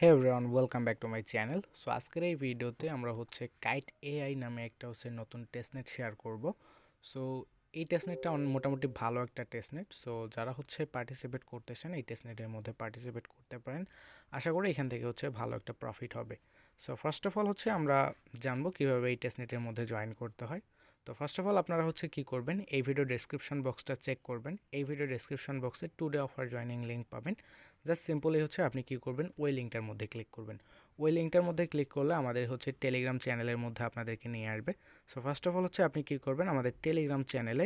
Hey everyone, welcome back to my channel. So আজকের এই ভিডিওতে আমরা হচ্ছে কাইট এআই নামে একটা নতুন টেস্টনেট শেয়ার করব। সো এই টেস্টনেটটা মোটামুটি ভালো একটা টেস্টনেট। সো যারা পার্টিসিপেট করতেছেন এই টেস্টনেটের মধ্যে পার্টিসিপেট করতে পারেন। আশা করি এখান থেকে ভালো একটা প্রফিট হবে। সো ফার্স্ট অফ অল আমরা জানবো কীভাবে এই টেস্টনেটের মধ্যে জয়েন করতে হয়। তো ফার্স্ট অফ অল আপনারা কী করবেন, এই ভিডিও ডেসক্রিপশন বক্সটা চেক করবেন। এই ভিডিও ডেসক্রিপশন বক্সে টুডে অফার জয়নিং লিঙ্ক পাবেন। জাস্ট সিম্পলি আপনি কী করবেন, ওই লিঙ্কটার মধ্যে ক্লিক করবেন। ওই লিঙ্কটার মধ্যে ক্লিক করলে আমাদের টেলিগ্রাম চ্যানেলের মধ্যে আপনাদেরকে নিয়ে আসবে। সো ফার্স্ট অফ অল আপনি কী করবেন, আমাদের টেলিগ্রাম চ্যানেলে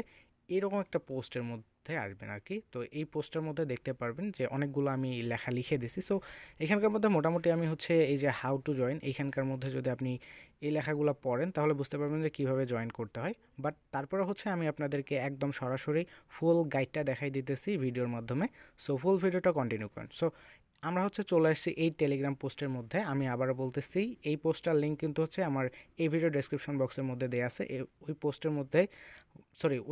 এরকম একটা পোস্টের মধ্যে আসবেন আর কি। তো এই পোস্টের মধ্যে দেখতে পারবেন যে অনেকগুলো আমি লেখা লিখে দিছি। সো এখানকার মধ্যে মোটামুটি আমি এই যে হাউ টু জয়েন, এইখানকার মধ্যে যদি আপনি এই লেখাগুলো পড়েন তাহলে বুঝতে পারবেন যে কীভাবে জয়েন করতে হয়। বাট তারপরে আমি আপনাদেরকে একদম সরাসরি ফুল গাইডটা দেখাই দিতেছি ভিডিওর মাধ্যমে। সো ফুল ভিডিওটা কন্টিনিউ করেন। সো আমরা চলে আসছি এই টেলিগ্রাম পোস্টের মধ্যে। আমি আবারও বলতেছি, এই পোস্টটার লিঙ্ক কিন্তু আমার এই ভিডিও ডেসক্রিপশন বক্সের মধ্যে দেওয়া আছে। ওই পোস্টের মধ্যে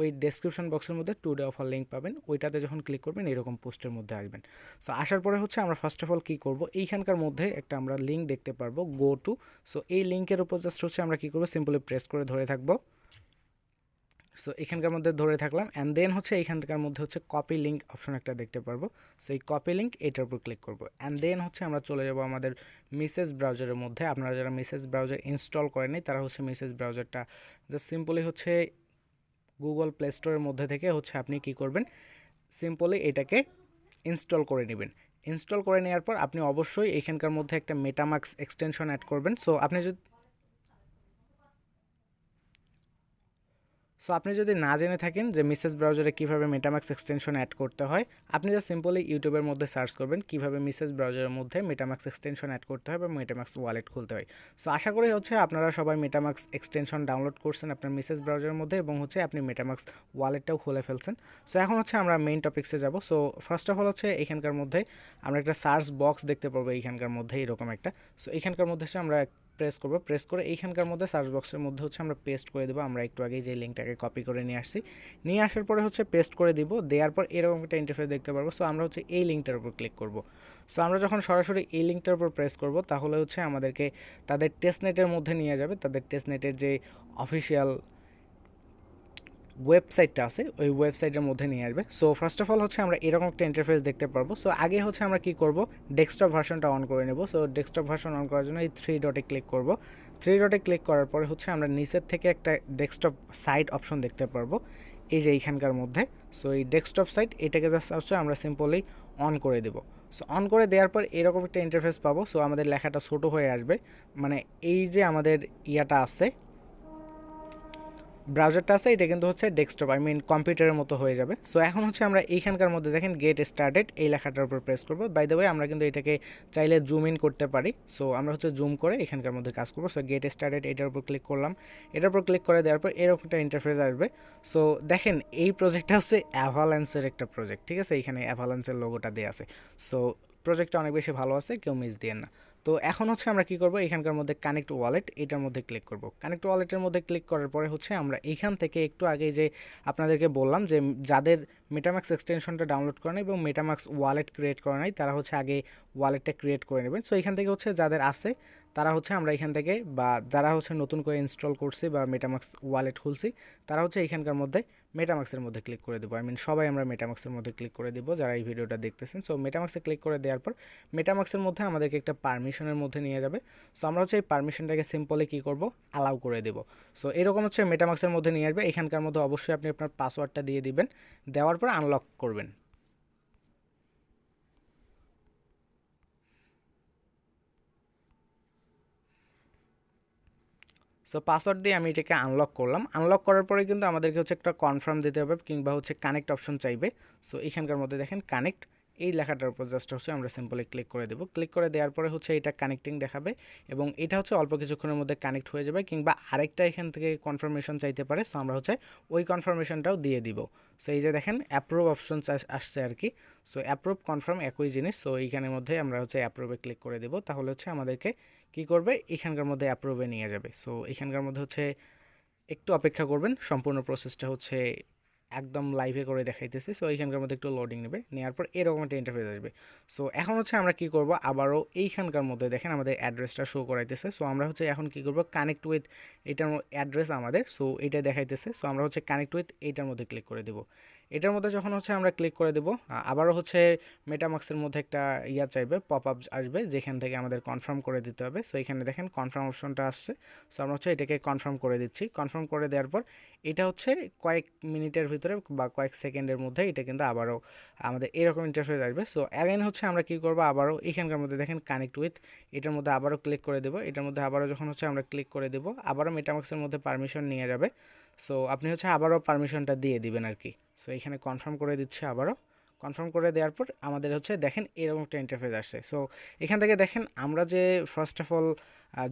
ওই ডেসক্রিপশন বক্সের মধ্যে টুডে অফার লিঙ্ক পাবেন। ওইটাতে যখন ক্লিক করবেন এরকম পোস্টের মধ্যে আসবেন। সো আসার পরে আমরা ফার্স্ট অফ অল কী করবো, এইখানকার মধ্যে একটা আমরা লিঙ্ক দেখতে পারবো, গো টু। সো এই লিঙ্কের উপর জাস্ট আমরা কী করবো, সিম্পলি প্রেস করে ধরে থাকবো। সো এখানকার মধ্যে ধরে থাকলাম অ্যান্ড দেন এইখানকার মধ্যে কপি লিঙ্ক অপশন একটা দেখতে পারবো। সো এই কপি লিঙ্ক এটার উপর ক্লিক করবো অ্যান্ড দেন আমরা চলে যাব আমাদের মেসেজ ব্রাউজারের মধ্যে। আপনারা যারা মেসেজ ব্রাউজার ইনস্টল করেনি তারা মেসেজ ব্রাউজারটা জাস্ট সিম্পলি গুগল প্লে স্টোরের মধ্যে থেকে আপনি কী করবেন, সিম্পলি এটাকে ইনস্টল করে নেবেন। ইনস্টল করে নেওয়ার পর আপনি অবশ্যই এখানকার মধ্যে একটা মেটামাক্স এক্সটেনশন অ্যাড করবেন। আপনি যদি না জেনে থাকেন যে মেসেজ ব্রাউজারে কীভাবে মেটামাক্স এক্সটেনশন অ্যাড করতে হয়, আপনি জাস্ট সিম্পলি ইউটিউবের মধ্যে সার্চ করবেন কীভাবে মেসেজ ব্রাউজারের মধ্যে মেটামাক্স এক্সটেনশন অ্যাড করতে হয় বা মেটামাক্স ওয়ালেট খুলতে হয়। সো আশা করি আপনারা সবাই মেটামাক্স এক্সটেনশন ডাউনলোড করছেন আপনার মেসেজ ব্রাউজারের মধ্যে এবং আপনি মেটামাক্স ওয়ালেটটাও খুলে ফেলছেন। সো এখন আমরা মেইন টপিক্সে যাব। সো ফার্স্ট অফ অল এখানকার মধ্যে আমরা একটা সার্চ বক্স দেখতে পাবো এইখানকার মধ্যে এরকম একটা। সো এইখানকার মধ্যে আমরা প্রেস করব, প্রেস করে এইখানকার মধ্যে সার্চ বক্সের মধ্যে আমরা পেস্ট করে দেবো। আমরা একটু আগেই যে লিঙ্কটাকে কপি করে নিয়ে আসছি, নিয়ে আসার পরে পেস্ট করে দিব। দেওয়ার পর এরকম একটা ইন্টারফেস দেখতে পারবো। সো আমরা এই লিঙ্কটার উপর ক্লিক করব। সো আমরা যখন সরাসরি এই লিঙ্কটার উপর প্রেস করব তাহলে আমাদেরকে তাদের টেস্টনেটের মধ্যে নিয়ে যাবে, তাদের টেস্টনেটের যে অফিসিয়াল ওয়েবসাইটটা আছে ওই ওয়েবসাইটের মধ্যে নিয়ে আসবে। সো ফার্স্ট অফ অল আমরা এরকম একটা ইন্টারফেস দেখতে পারবো। সো আগে আমরা কী করব, ডেস্কটপ ভার্সনটা অন করে নেব। সো ডেস্কটপ ভার্সন অন করার জন্য এই থ্রি ডটে ক্লিক করব। থ্রি ডটে ক্লিক করার পরে আমরা নিচের থেকে একটা ডেস্কটপ সাইট অপশন দেখতে পারবো, এই যে এইখানকার মধ্যে। সো এই ডেস্কটপ সাইট এটাকে জাস্ট আমরা সিম্পলি অন করে দেবো। সো অন করে দেওয়ার পর এরকম একটা ইন্টারফেস পাবো। সো আমাদের লেখাটা ছোটো হয়ে আসবে, মানে এই যে আমাদের ইয়াটা আছে, ব্রাউজারটা আছে, এটা কিন্তু ডেস্কটপ কম্পিউটারের মতো হয়ে যাবে। সো এখন আমরা এইখানকার মধ্যে দেখেন গেট স্টার্টেড এই লেখাটার উপর প্রেস করবো। বাই দ্য ওয়ে আমরা কিন্তু এটাকে চাইলে জুম ইন করতে পারি। সো আমরা জুম করে এখানকার মধ্যে কাজ করবো। সো গেট স্টার্টেড এটার উপর ক্লিক করলাম। এটার উপর ক্লিক করে দেওয়ার পর এরকম একটা ইন্টারফেস আসবে। সো দেখেন এই প্রজেক্টটা অ্যাভালান্সের একটা প্রজেক্ট, ঠিক আছে, এখানে অ্যাভালান্সের লোগোটা দেওয়া আছে। সো প্রজেক্টটা অনেক বেশি ভালো আছে, কেউ মিস দিয়েন না। তো এখন আমরা কী করবো, এখানকার মধ্যে কানেক্ট ওয়ালেট এটার মধ্যে ক্লিক করব। কানেক্ট ওয়ালেটের মধ্যে ক্লিক করার পরে আমরা এইখান থেকে একটু আগে যে আপনাদেরকে বললাম যে যাদের মেটামাক্স এক্সটেনশনটা ডাউনলোড করে নেয় এবং মেটামাক্স ওয়ালেট ক্রিয়েট করে নেয় তারা আগে ওয়ালেটটা ক্রিয়েট করে নেবেন। সো এখান থেকে যাদের আছে তারা আমরা এখান থেকে, বা যারা নতুন করে ইনস্টল করছি বা মেটামাক্স ওয়ালেট খুলছি তারা এইখানকার মধ্যে মেটামাক্সের মধ্যে ক্লিক করে দেবো। সবাই আমরা মেটামাক্সের মধ্যে ক্লিক করে দেবো যারা এই ভিডিওটা দেখতেছেন। সো মেটামাক্সে ক্লিক করে দেওয়ার পর মেটামাক্সের মধ্যে আমাদেরকে একটা পারমিশনের মধ্যে নিয়ে যাবে। সো আমরা এই পারমিশনটাকে সিম্পলি কী করব, অ্যালাউ করে দেবো। সো এরকম মেটামাক্সের মধ্যে নিয়ে আসবে। এখানকার মধ্যে অবশ্যই আপনি আপনার পাসওয়ার্ডটা দিয়ে দিবেন, দেওয়ার পর আনলক করবেন। সো পাসওয়ার্ড দিয়ে আমি এটাকে আনলক করলাম। আনলক করার পরে কিন্তু আমাদেরকে একটা কনফার্ম দিতে হবে কিংবা কানেক্ট অপশন চাইবে। সো এখানকার মধ্যে দেখেন কানেক্ট এই লেখাটার উপর জাস্ট আমরা সিম্পলি ক্লিক করে দেবো। ক্লিক করে দেওয়ার পরে এটা কানেক্টিং দেখাবে এবং এটা অল্প কিছুক্ষণের মধ্যে কানেক্ট হয়ে যাবে, কিংবা আরেকটা এখান থেকে কনফার্মেশন চাইতে পারে। সো আমরা ওই কনফার্মেশনটাও দিয়ে দিব। সো এই যে দেখেন অ্যাপ্রুভ অপশন আসছে আর কি। সো অ্যাপ্রুভ কনফার্ম একই জিনিস। সো এইখানের মধ্যে আমরা অ্যাপ্রুভে ক্লিক করে দেবো। তাহলে আমাদেরকে কী করবে, এখানকার মধ্যে অ্যাপ্রুভে নিয়ে যাবে। সো এখানকার মধ্যে একটু অপেক্ষা করবেন, সম্পূর্ণ প্রসেসটা একদম লাইভে করে দেখাইতেছি। সো এইখানকার মধ্যে একটু লোডিং নেবে, নেওয়ার পর এরকম একটা ইন্টারফেস আসবে। সো এখন হচ্ছে আমরা কি করব, আবারও এইখানকার মধ্যে দেখেন আমাদের অ্যাড্রেসটা শো করাইতেছে। সো আমরা হচ্ছে এখন কি করব, কানেক্ট উইথ এটার অ্যাড্রেস আমাদের, সো এটা দেখাইতেছে। সো আমরা হচ্ছে কানেক্ট উইথ এইটার মধ্যে ক্লিক করে দেবো। এটার মধ্যে যখন হচ্ছে আমরা ক্লিক করে দেবো, আবারও হচ্ছে মেটামাক্সের মধ্যে একটা চাইবে, পপ আপ আসবে, যেখান থেকে আমাদের কনফার্ম করে দিতে হবে। সো এখানে দেখেন কনফার্ম অপশনটা আসছে। সো আমরা হচ্ছে এটাকে কনফার্ম করে দিচ্ছি। কনফার্ম করে দেওয়ার পর এটা হচ্ছে কয়েক মিনিটের ভিতরে বা কয়েক সেকেন্ডের মধ্যে এটা কিন্তু আবারও আমাদের এরকম ইন্টারফেস আসবে। সো অ্যাগেন হচ্ছে আমরা কী করবো, আবারও এখানকার মধ্যে দেখেন কানেক্ট উইথ, এটার মধ্যে আবারও ক্লিক করে দেবো। এটার মধ্যে আবারও যখন হচ্ছে আমরা ক্লিক করে দেবো, আবারও মেটামাক্সের মধ্যে পারমিশন নিয়ে যাবে। সো আপনি হচ্ছে আবারও পারমিশনটা দিয়ে দিবেন আর কি। সো এখানে কনফার্ম করে দিচ্ছে, আবারও কনফার্ম করে দেওয়ার পর আমাদের হচ্ছে দেখেন এরকম একটা ইন্টারফেস আসছে। সো এখান থেকে দেখেন আমরা যে ফার্স্ট অফ অল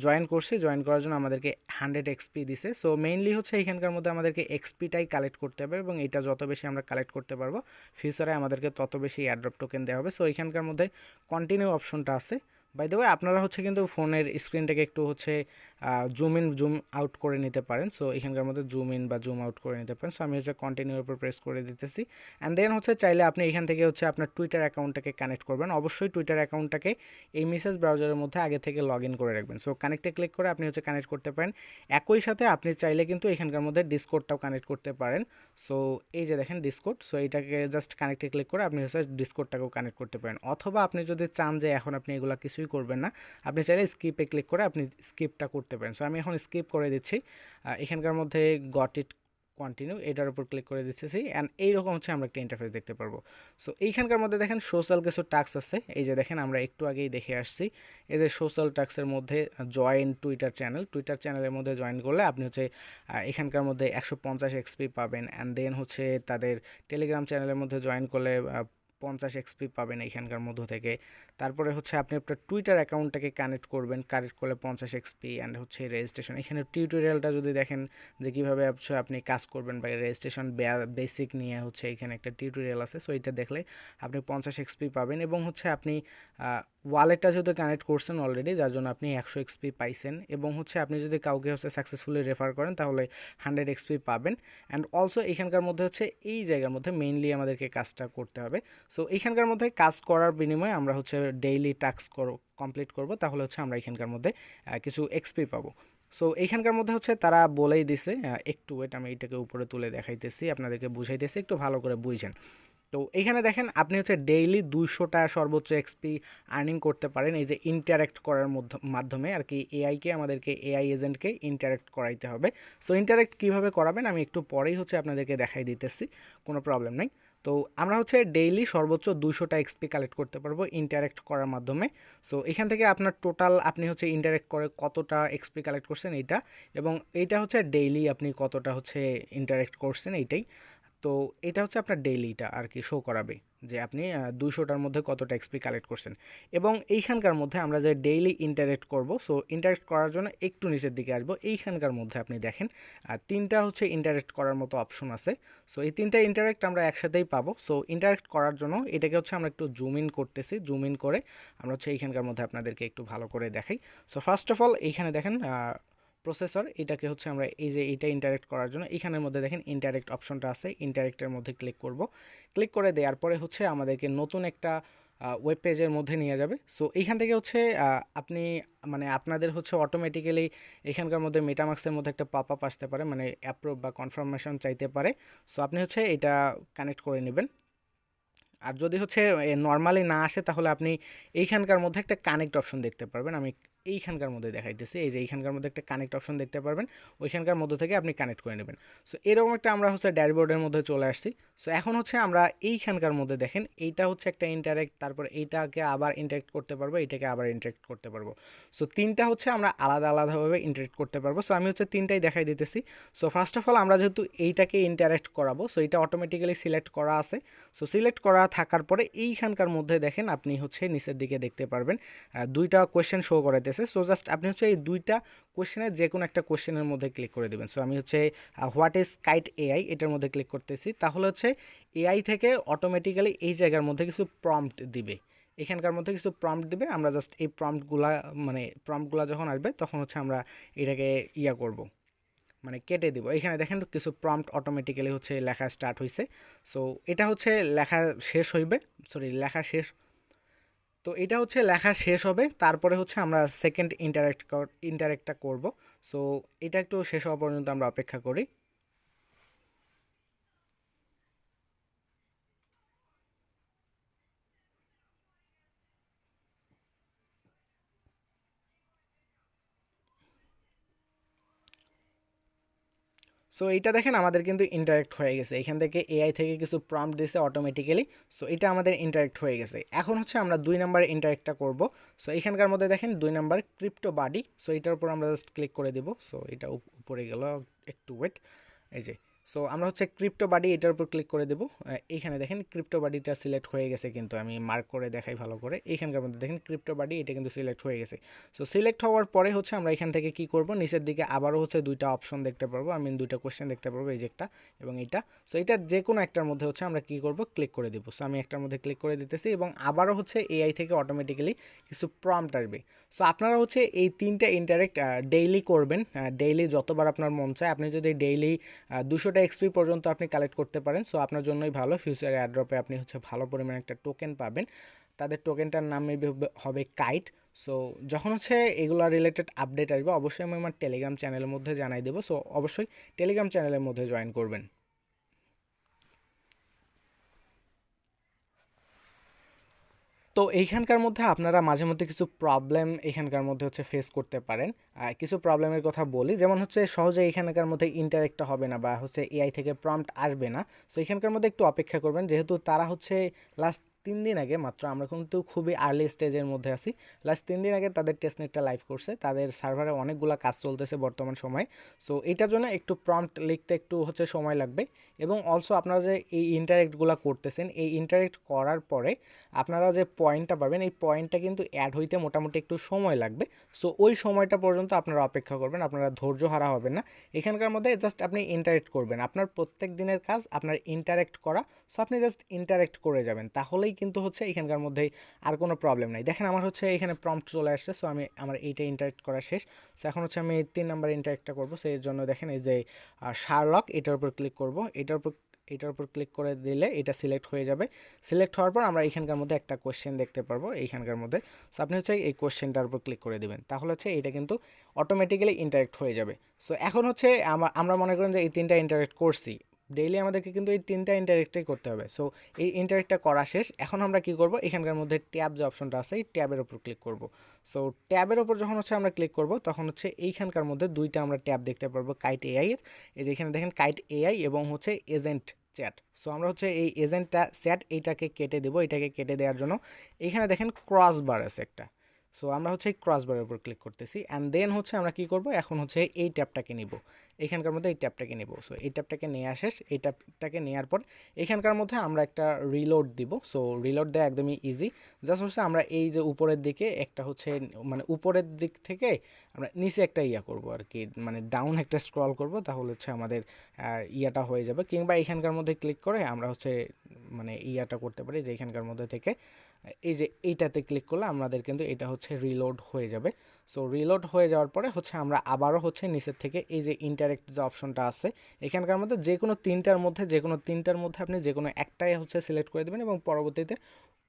জয়েন করছি, জয়েন করার জন্য আমাদেরকে 100 এক্সপি দিছে। সো মেইনলি হচ্ছে এখানকার মধ্যে আমাদেরকে এক্সপিটাই কালেক্ট করতে হবে, এবং এটা যত বেশি আমরা কালেক্ট করতে পারবো ফিউচারে আমাদেরকে তত বেশি এয়ারড্রপ টোকেন দেওয়া হবে। সো এখানকার মধ্যে কন্টিনিউ অপশনটা আছে। বাই দ্য ওয়ে আপনারা হচ্ছে কিন্তু ফোনের স্ক্রিনটাকে একটু হচ্ছে জুম ইন জুম আউট করে নিতে পারেন। সো এখানকার মধ্যে জুম ইন বা জুম আউট করে নিতে পারেন। সো আমি হচ্ছে কন্টিনিউর উপর প্রেস করে দিতেছি। অ্যান্ড দেন হচ্ছে চাইলে আপনি এখান থেকে হচ্ছে আপনার টুইটার অ্যাকাউন্টটাকে কানেক্ট করবেন। অবশ্যই টুইটার অ্যাকাউন্টটাকে এই মেসেজ ব্রাউজারের মধ্যে আগে থেকে লগ ইন করে রাখবেন। সো কানেক্টে ক্লিক করে আপনি হচ্ছে কানেক্ট করতে পারেন। একই সাথে আপনি চাইলে কিন্তু এখানকার মধ্যে ডিসকোডটাও কানেক্ট করতে পারেন। সো এই যে দেখেন ডিসকোড, সো এটাকে জাস্ট কানেক্টে ক্লিক করে আপনি হচ্ছে ডিসকোডটাকেও কানেক্ট করতে পারেন। অথবা আপনি যদি চান যে এখন আপনি এগুলো কিছুই করবেন না, আপনি চাইলে স্কিপে ক্লিক করে আপনি স্কিপটা করতে পারেন। সো আমি এখন স্কিপ করে দিচ্ছি। এখানকার মধ্যে গট ইট কন্টিনিউ এটার উপর ক্লিক করে দিচ্ছি, অ্যান্ড এইরকম হচ্ছে আমরা একটা ইন্টারফেস দেখতে পারবো। সো এইখানকার মধ্যে দেখেন সোশ্যাল কিছু টাস্ক আছে। এই যে দেখেন আমরা একটু আগেই দেখে আসছি, এই যে সোশ্যাল টাস্কের মধ্যে জয়েন টুইটার চ্যানেল, টুইটার চ্যানেলের মধ্যে জয়েন করলে আপনি হচ্ছে এখানকার মধ্যে 150 এক্সপি পাবেন। অ্যান্ড দেন হচ্ছে তাদের টেলিগ্রাম চ্যানেলের মধ্যে জয়েন করলে 50 এক্সপি পাবেন এইখানকার মধ্য থেকে। তারপরে হচ্ছে আপনি আপনার টুইটার অ্যাকাউন্টটাকে কানেক্ট করবেন, কানেক্ট করলে 50 এক্সপি। অ্যান্ড হচ্ছে রেজিস্ট্রেশন, এখানে টিউটোরিয়ালটা যদি দেখেন যে কীভাবে হচ্ছে আপনি কাজ করবেন বা রেজিস্ট্রেশন বেসিক নিয়ে হচ্ছে এখানে একটা টিউটোরিয়াল আছে। সো এটা দেখলে আপনি 50 এক্সপি পাবেন। এবং হচ্ছে আপনি ওয়ালেটটা যদি কানেক্ট করছেন অলরেডি, যার জন্য আপনি 100 এক্সপি পাইছেন। এবং হচ্ছে আপনি যদি কাউকে হচ্ছে সাকসেসফুলি রেফার করেন তাহলে 100 এক্সপি পাবেন। অ্যান্ড অলসো এখানকার মধ্যে হচ্ছে এই জায়গার মধ্যে মেইনলি আমাদেরকে কাজটা করতে হবে। সো এইখানকার মধ্যে কাজ করার বিনিময়ে আমরা হচ্ছে ডেইলি টাস্ক কমপ্লিট করব, তাহলে হচ্ছে আমরা এখানকার মধ্যে কিছু এক্সপি পাবো। সো এইখানকার মধ্যে হচ্ছে তারা বলেই দিছে, একটু ওয়েট আমি এইটাকে উপরে তুলে দেখাইতেছি, আপনাদেরকে বুঝাইতেছি, একটু ভালো করে বুঝেন। তো এইখানে দেখেন আপনি হচ্ছে ডেইলি 200টা সর্বোচ্চ এক্সপি আর্নিং করতে পারেন, এই যে ইন্টারাক্ট করার মাধ্যমে আর কি। এআইকে আমাদেরকে এআই এজেন্টকে ইন্টারাক্ট করাইতে হবে। সো ইন্টারাক্ট কীভাবে করাবেন আমি একটু পরেই হচ্ছে আপনাদেরকে দেখাই দিতেছি, কোনো প্রবলেম নেই। তো আমরা হচ্ছে ডেইলি সর্বোচ্চ 200টা এক্সপি কালেক্ট করতে পারবো ইন্টারাক্ট করার মাধ্যমে। সো এখান থেকে আপনার টোটাল আপনি হচ্ছে ইন্টারাক্ট করে কতটা এক্সপি কালেক্ট করছেন এইটা, এবং এইটা হচ্ছে ডেইলি আপনি কতটা হচ্ছে ইন্টারাক্ট করছেন এইটাই। তো এটা হচ্ছে আপনার ডেইলিটা আর কি শো করাবে যে আপনি 200টার মধ্যে কতটা এক্সপি কালেক্ট করছেন। এবং এইখানকার মধ্যে আমরা যে ডেইলি ইন্টারেক্ট করব, সো ইন্টারেক্ট করার জন্য একটু নিচের দিকে আসবো। এইখানকার মধ্যে আপনি দেখেন 3টা হচ্ছে ইন্টারেক্ট করার মতো অপশন আছে। সো এই 3টা ইন্টারেক্ট আমরা একসাথেই পাবো। সো ইন্টারেক্ট করার জন্য এটাকে হচ্ছে আমরা একটু জুম ইন করতেছি, জুম ইন করে আমরা হচ্ছে এইখানকার মধ্যে আপনাদেরকে একটু ভালো করে দেখাই। সো ফার্স্ট অফ অল এইখানে দেখেন প্রসেসর, এটাকে হচ্ছে আমরা এই যে এইটা ইন্টারেক্ট করার জন্য এখানের মধ্যে দেখেন ইন্টারেক্ট অপশনটা আছে, ইন্টারেক্টের মধ্যে ক্লিক করব। ক্লিক করে দেওয়ার পরে হচ্ছে আমাদেরকে নতুন একটা ওয়েব পেজের মধ্যে নিয়ে যাবে। সো এইখান থেকে হচ্ছে আপনি মানে আপনাদের হচ্ছে অটোমেটিক্যালি এখানকার মধ্যে মেটামাক্সের মধ্যে একটা পপ আপ আসতে পারে, মানে অ্যাপ্রুভ বা কনফার্মেশন চাইতে পারে। সো আপনি হচ্ছে এটা কানেক্ট করে নেবেন। আর যদি হচ্ছে নর্মালি না আসে তাহলে আপনি এইখানকার মধ্যে একটা কানেক্ট অপশন দেখতে পারবেন। আমি এইখানকার মধ্যে দেখাইতেছি, এই যে এইখানকার মধ্যে একটা কানেক্ট অপশন দেখতে পারবেন, ওইখানকার মধ্যে থেকে আপনি কানেক্ট করে নেবেন। সো এরকম একটা আমরা হচ্ছে ড্যাশবোর্ডের মধ্যে চলে আসছি। সো এখন হচ্ছে আমরা এইখানকার মধ্যে দেখেন এইটা হচ্ছে একটা ইন্টারেক্ট, তারপর এইটাকে আবার ইন্টারেক্ট করতে পারবো, এইটাকে আবার ইন্টারেক্ট করতে পারবো। সো 3টা হচ্ছে আমরা আলাদা আলাদাভাবে ইন্টারেক্ট করতে পারবো। সো আমি হচ্ছে 3টাই দেখাই দিতেছি। সো ফার্স্ট অফ অল আমরা যেহেতু এইটাকে ইন্টারেক্ট করাবো, সো এটা অটোমেটিক্যালি সিলেক্ট করা আছে। সো সিলেক্ট করা থাকার পরে এইখানকার মধ্যে দেখেন আপনি হচ্ছে নিচের দিকে দেখতে পারবেন 2টা কোয়েশ্চেন শো করাইতেছে। সো জাস্ট আপনি হচ্ছে এই 2টা কোয়েশ্চেনের যে কোনো একটা কোয়েশ্চেনের মধ্যে ক্লিক করে দেবেন। সো আমি হচ্ছে হোয়াট ইজ কাইট এআই এটার মধ্যে ক্লিক করতেছি, তাহলে হচ্ছে এআই থেকে অটোমেটিক্যালি এই জায়গার মধ্যে কিছু প্রম্পট দিবে, এখানকার মধ্যে কিছু প্রম্পট দিবে। আমরা জাস্ট এই প্রম্পটগুলা যখন আসবে তখন হচ্ছে আমরা এটাকে করব, মানে কেটে দিব। এখানে দেখেন কিছু প্রম্পট অটোমেটিক্যালি হচ্ছে লেখা স্টার্ট হয়েছে। সো এটা হচ্ছে লেখা শেষ হইবে, সরি লেখা শেষ, তো এটা হচ্ছে লেখা শেষ হবে, তারপরে হচ্ছে আমরা সেকেন্ড ইন্টারেক্টটা করব। সো এটা একটু শেষ হওয়া পর্যন্ত আমরা অপেক্ষা করি। সো এইটা দেখেন আমাদের কিন্তু ইন্টারেক্ট হয়ে গেছে, এখান থেকে এআই থেকে কিছু প্রম্পট দিয়েছে অটোমেটিক্যালি। সো এটা আমাদের ইন্টারেক্ট হয়ে গেছে। এখন হচ্ছে আমরা 2 নাম্বার ইন্টারেক্টটা করব। সো এখানকার মধ্যে দেখেন 2 নাম্বার ক্রিপ্টো বাডি, সো এটার উপর আমরা জাস্ট ক্লিক করে দেব। সো এটা উপরে গেল, একটু ওয়েট, এই যে। সো আমরা হচ্ছে ক্রিপ্টো বাডি এটার উপর ক্লিক করে দেবো। এইখানে দেখেন ক্রিপ্টো বাডিটা সিলেক্ট হয়ে গেছে, কিন্তু আমি মার্ক করে দেখাই ভালো করে। এইখানকার মধ্যে দেখেন ক্রিপ্টো বাডি এটা কিন্তু সিলেক্ট হয়ে গেছে। সো সিলেক্ট হওয়ার পরে হচ্ছে আমরা এখান থেকে কি করব, নিচের দিকে আবারও হচ্ছে 2টা অপশন দেখতে পারবো, আমি 2টা কোশ্চেন দেখতে পারবো, এই যে একটা এবং এইটা। সো এটা যে কোনো একটার মধ্যে হচ্ছে আমরা কি করব, ক্লিক করে দেবো। সো আমি একটার মধ্যে ক্লিক করে দিতেছি এবং আবারও হচ্ছে এআই থেকে অটোমেটিক্যালি কিছু প্রম্পট আসবে। সো আপনারা হচ্ছে এই 3টা ইন্টারেক্ট ডেইলি করবেন, ডেইলি যতবার আপনার মন চায়। আপনি যদি ডেইলি 200টা এক্সপি পর্যন্ত আপনি কালেক্ট করতে পারেন, সো আপনার জন্যই ভালো। ফিউচারে এয়ারড্রপে আপনি হচ্ছে ভালো পরিমাণে একটা টোকেন পাবেন, তাদের টোকেনটার নাম মেবি হবে কাইট। সো যখন হচ্ছে এগুলো রিলেটেড আপডেট আসবে অবশ্যই আমি আমার টেলিগ্রাম চ্যানেলের মধ্যে জানাই দেবো। সো অবশ্যই টেলিগ্রাম চ্যানেলের মধ্যে জয়েন করবেন। তো এইখানকার মধ্যে আপনারা মাঝে মধ্যে কিছু প্রবলেম এখানকার মধ্যে হচ্ছে ফেস করতে পারেন। কিছু প্রবলেমের কথা বলি, যেমন হচ্ছে সহজে এখানকার মধ্যে ইন্টারেক্টটা হবে না বা হচ্ছে এআই থেকে প্রম্পট আসবে না। সো এখানকার মধ্যে একটু অপেক্ষা করবেন, যেহেতু তারা হচ্ছে লাস্ট 3 দিন আগে মাত্র, আমরা কিন্তু খুবই আর্লি স্টেজের মধ্যে আছি। লাস্ট 3 দিন আগে তাদের টেস্টনেটটা লাইভ করছে, তাদের সার্ভারে অনেকগুলো কাজ চলতেছে বর্তমান সময়। সো এটার জন্য একটু প্রম্পট লিখতে একটু হচ্ছে সময় লাগবে। এবং অলসো আপনারা যে এই ইন্টারেক্টগুলো করতেছেন, এই ইন্টারেক্ট করার পরে আপনারা যে পয়েন্টটা পাবেন, এই পয়েন্টটা কিন্তু অ্যাড হইতে মোটামুটি একটু সময় লাগবে। সো ওই সময়টা পর্যন্ত আপনারা অপেক্ষা করবেন, আপনারা ধৈর্য হারা হবেন না। এখানকার মধ্যে জাস্ট আপনি ইন্টারেক্ট করবেন, আপনার প্রত্যেক দিনের কাজ আপনার ইন্টারেক্ট করা। সো আপনি জাস্ট ইন্টারেক্ট করে যাবেন, তাহলেই কিন্তু হচ্ছে এখানকার মধ্যেই আর কোনো প্রবলেম নাই। দেখেন আমার হচ্ছে এখানে প্রম্পট চলে আসছে। সো আমার এইটা ইন্টারেক্ট করা শেষ। সো এখন হচ্ছে আমি 3 নাম্বার ইন্টারেক্টটা করবো। সেই জন্য দেখেন এই যে শার্লক, এটার উপর ক্লিক করব। এটার উপর ক্লিক করে দিলে এটা সিলেক্ট হয়ে যাবে। সিলেক্ট হওয়ার পর আমরা এখানকার মধ্যে একটা কোশ্চেন দেখতে পারবো এইখানকার মধ্যে। সো আপনি হচ্ছে এই কোশ্চেনটার উপর ক্লিক করে দেবেন, তাহলে হচ্ছে এটা কিন্তু অটোমেটিক্যালি ইন্টারেক্ট হয়ে যাবে। সো এখন হচ্ছে আমরা মনে করেন যে এই 3টা ইন্টারেক্ট করছি, ডেইলি আমাদেরকে কিন্তু এই 3টা ইন্টারেক্টই করতে হবে। সো এই ইন্টারেক্টটা করা শেষ। এখন আমরা কি করব, এখানকার মধ্যে ট্যাব যে অপশনটা আছে, এই ট্যাবের উপর ক্লিক করব। সো ট্যাবের উপর যখন হচ্ছে আমরা ক্লিক করব, তখন হচ্ছে এইখানকার মধ্যে 2টা আমরা ট্যাব দেখতে পারবো কাইট এআই এর। এই যে এখানে দেখেন কাইট এআই এবং হচ্ছে এজেন্ট চ্যাট। সো আমরা হচ্ছে এই এজেন্টটা চ্যাট এইটাকে কেটে দেবো। এটাকে কেটে দেওয়ার জন্য এইখানে দেখেন ক্রস বার আছে একটা। সো আমরা হচ্ছে এই ক্রস বারের উপর ক্লিক করতেছি, অ্যান্ড দেন হচ্ছে আমরা কি করব, এখন হচ্ছে এই ট্যাবটাকে নিব, এখানকার মধ্যে এই ট্যাবটাকে নিব। সো এই ট্যাবটাকে নেওয়া শেষ। এই ট্যাবটাকে নেওয়ার পর এখানকার মধ্যে আমরা একটা রিলোড দিব। সো রিলোড দেওয়া একদমই ইজি। জাস্ট হচ্ছে আমরা এই যে উপরের দিকে একটা হচ্ছে, মানে উপরের দিক থেকে আমরা নিচে একটা ইয়া করব আর কি, মানে ডাউন একটা স্ক্রল করব, তাহলে হচ্ছে আমাদের ইয়াটা হয়ে যাবে। কিংবা এখানকার মধ্যে ক্লিক করে আমরা হচ্ছে মানে ইয়াটা করতে পারি, যে এখানকার মধ্যে থেকে এই যে এইটাতে ক্লিক করলে আমাদের কিন্তু এটা হচ্ছে রিলোড হয়ে যাবে। সো রিলোড হয়ে যাওয়ার পরে হচ্ছে আমরা আবারও হচ্ছে নিচের থেকে এই যে ইন্টারেক্ট যে অপশনটা আছে, এখানকার মধ্যে যে কোনো তিনটার মধ্যে আপনি যে কোনো একটাই হচ্ছে সিলেক্ট করে দেবেন এবং পরবর্তীতে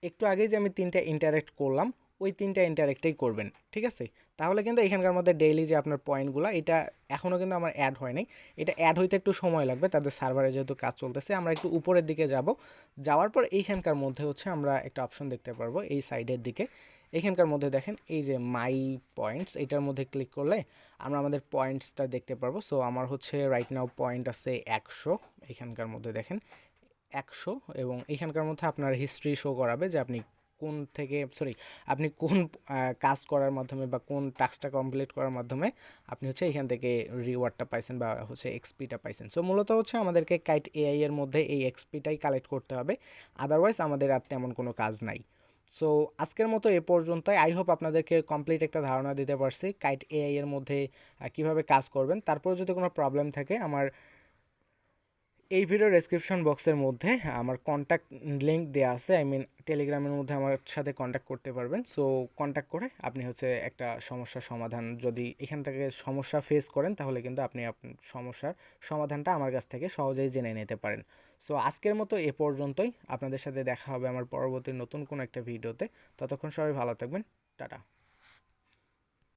একটু আগেই যে আমি 3টা ইন্টারেক্ট করলাম, ওই 3টা ইন্টারেক্টেই করবেন, ঠিক আছে? তাহলে কিন্তু এখানকার মধ্যে ডেইলি যে আপনার পয়েন্টগুলো, এটা এখনও কিন্তু আমার অ্যাড হয় নাই। এটা অ্যাড হইতে একটু সময় লাগবে, তাদের সার্ভারে যেহেতু কাজ চলতেছে। আমরা একটু উপরের দিকে যাব, যাওয়ার পর এইখানকার মধ্যে হচ্ছে আমরা একটা অপশন দেখতে পারবো এই সাইডের দিকে। এখানকার মধ্যে দেখেন এই যে মাই পয়েন্টস, এটার মধ্যে ক্লিক করলে আমরা আমাদের পয়েন্টসটা দেখতে পারবো। সো আমার হচ্ছে রাইট নাও পয়েন্ট আছে 100, এখানকার মধ্যে দেখেন 100। এবং এখানকার মধ্যে আপনার হিস্ট্রি শো করাবে যে আপনি কোন থেকে আপনি কোন কাজ করার মাধ্যমে বা কোন টাস্কটা কমপ্লিট করার মাধ্যমে আপনি হচ্ছে এখান থেকে রিওয়ার্ডটা পাইছেন বা হচ্ছে এক্সপিটা পাইছেন। সো মূলত হচ্ছে আমাদেরকে কাইট এআই এর মধ্যে এই এক্সপিটাই কালেক্ট করতে হবে, আদারওয়াইজ আমাদের আর তেমন কোনো কাজ নাই। সো আজকের মতো এ পর্যন্তই। আই হোপ আপনাদেরকে কমপ্লিট একটা ধারণা দিতে পারছি কাইট এআই এর মধ্যে কীভাবে কাজ করবেন। তারপর যদি কোনো প্রবলেম থাকে আমার এই ভিডিও ডেসক্রিপশন বক্সের মধ্যে আমার কন্ট্যাক্ট লিঙ্ক দেওয়া আছে, আই মিন টেলিগ্রামের মধ্যে আমার সাথে কন্ট্যাক্ট করতে পারবেন। সো কন্ট্যাক্ট করে আপনি হচ্ছে একটা সমস্যার সমাধান, যদি এখান থেকে সমস্যা ফেস করেন তাহলে কিন্তু আপনি আপনার সমস্যার সমাধানটা আমার কাছ থেকে সহজেই জেনে নিতে পারেন। সো আজকের মতো এ পর্যন্তই, আপনাদের সাথে দেখা হবে আমার পরবর্তী নতুন কোনো একটা ভিডিওতে। ততক্ষণ সবাই ভালো থাকবেন, টাটা।